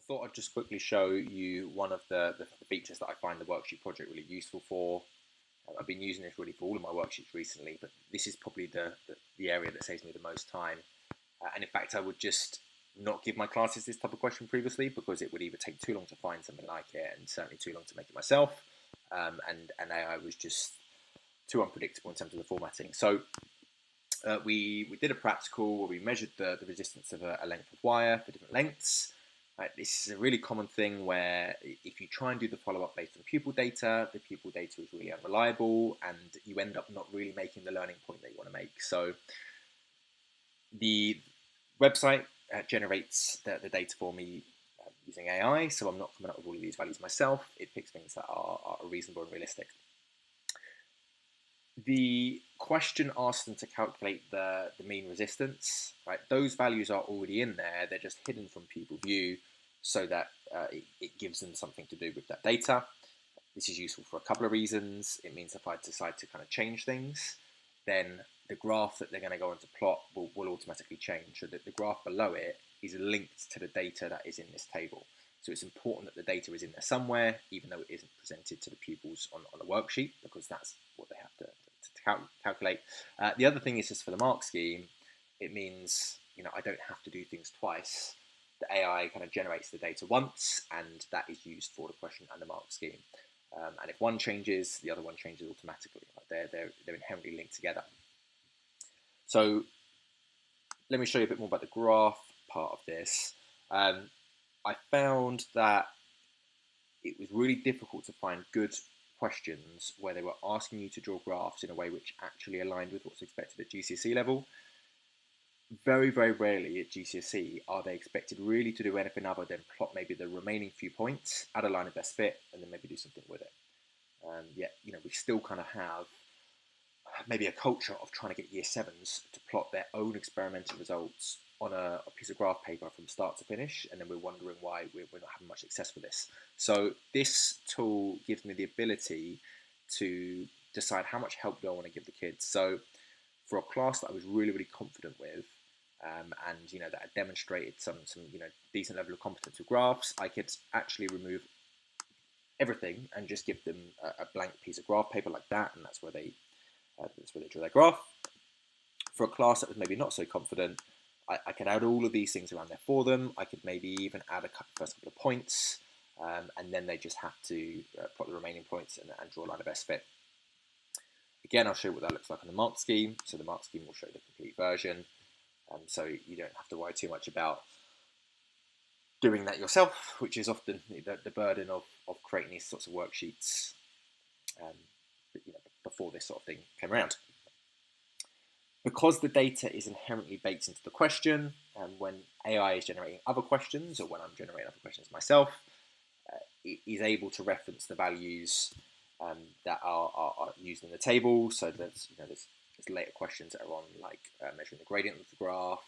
thought I'd just quickly show you one of the features that I find the worksheet project really useful for. I've been using this really for all of my worksheets recently, but this is probably the area that saves me the most time. And in fact, I would just not give my classes this type of question previously because it would either take too long to find something like it and certainly too long to make it myself. And AI was just too unpredictable in terms of the formatting. So we did a practical where we measured the resistance of a length of wire for different lengths. This is a really common thing where if you try and do the follow-up based on pupil data, the pupil data is really unreliable and you end up not really making the learning point that you want to make. So the website generates the data for me using AI, so I'm not coming up with all of these values myself. It picks things that are reasonable and realistic. The question asks them to calculate the mean resistance, right? Those values are already in there, they're just hidden from pupil view so that it gives them something to do with that data. This is useful for a couple of reasons. It means if I decide to kind of change things, then the graph that they're going to go on to plot will automatically change, so that the graph below it is linked to the data that is in this table. So it's important that the data is in there somewhere, even though it isn't presented to the pupils on the worksheet, because that's what they have to calculate. The other thing is just for the mark scheme, it means I don't have to do things twice. The AI kind of generates the data once, and that is used for the question and the mark scheme. And if one changes, the other one changes automatically. They're inherently linked together. So let me show you a bit more about the graph part of this. I found that it was really difficult to find good questions where they were asking you to draw graphs in a way which actually aligned with what's expected at GCSE level. Very, very rarely at GCSE are they expected really to do anything other than plot maybe the remaining few points, add a line of best fit, and then maybe do something with it. Yet, we still kind of have maybe a culture of trying to get year sevens to plot their own experimental results on a piece of graph paper from start to finish, and then we're wondering why we're not having much success with this. So this tool gives me the ability to decide how much help do I want to give the kids. So for a class that I was really, really confident with, and that had demonstrated some decent level of competence with graphs, I could actually remove everything and just give them a blank piece of graph paper like that, and that's where they draw their graph. For a class that was maybe not so confident, I could add all of these things around there for them. I could maybe even add first couple of points, and then they just have to plot the remaining points and draw a line of best fit. Again, I'll show you what that looks like on the mark scheme. So the mark scheme will show the complete version, so you don't have to worry too much about doing that yourself, which is often the burden of creating these sorts of worksheets before this sort of thing came around. Because the data is inherently baked into the question, and when AI is generating other questions, or when I'm generating other questions myself, it is able to reference the values that are used in the table. So there's later questions that are on measuring the gradient of the graph,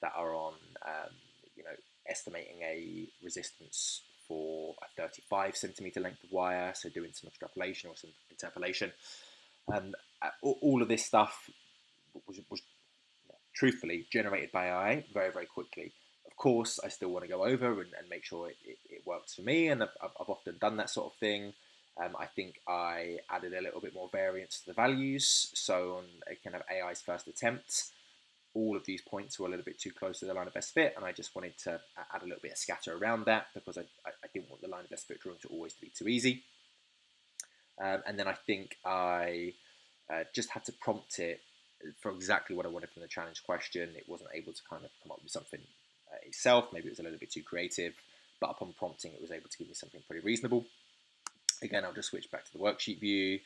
that are on estimating a resistance for a 35 centimeter length of wire, so doing some extrapolation or some interpolation. All of this stuff was truthfully generated by AI very, very quickly. Of course, I still want to go over and make sure it works for me, and I've often done that sort of thing. I think I added a little bit more variance to the values, so on a kind of AI's first attempt, all of these points were a little bit too close to the line of best fit, and I just wanted to add a little bit of scatter around that because I didn't want the line of best fit drawing to always be too easy. And then I think I just had to prompt it for exactly what I wanted from the challenge question. It wasn't able to kind of come up with something itself. Maybe it was a little bit too creative, but upon prompting, it was able to give me something pretty reasonable. Again, I'll just switch back to the worksheet view.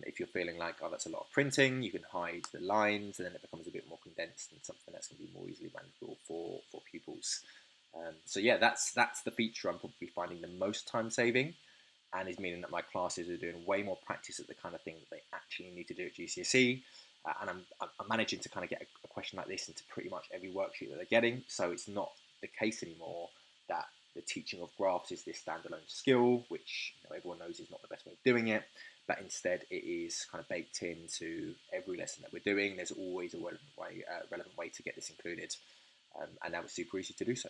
If you're feeling like, oh, that's a lot of printing, you can hide the lines, and then it becomes a bit more condensed and something that's going to be more easily manageable for pupils. So yeah, that's the feature I'm probably finding the most time saving, and is meaning that my classes are doing way more practice at the kind of thing that they actually need to do at GCSE. And I'm managing to kind of get a question like this into pretty much every worksheet that they're getting. So it's not the case anymore that the teaching of graphs is this standalone skill, which everyone knows is not the best way of doing it. But instead, it is kind of baked into every lesson that we're doing. There's always a relevant way to get this included, and that was super easy to do so.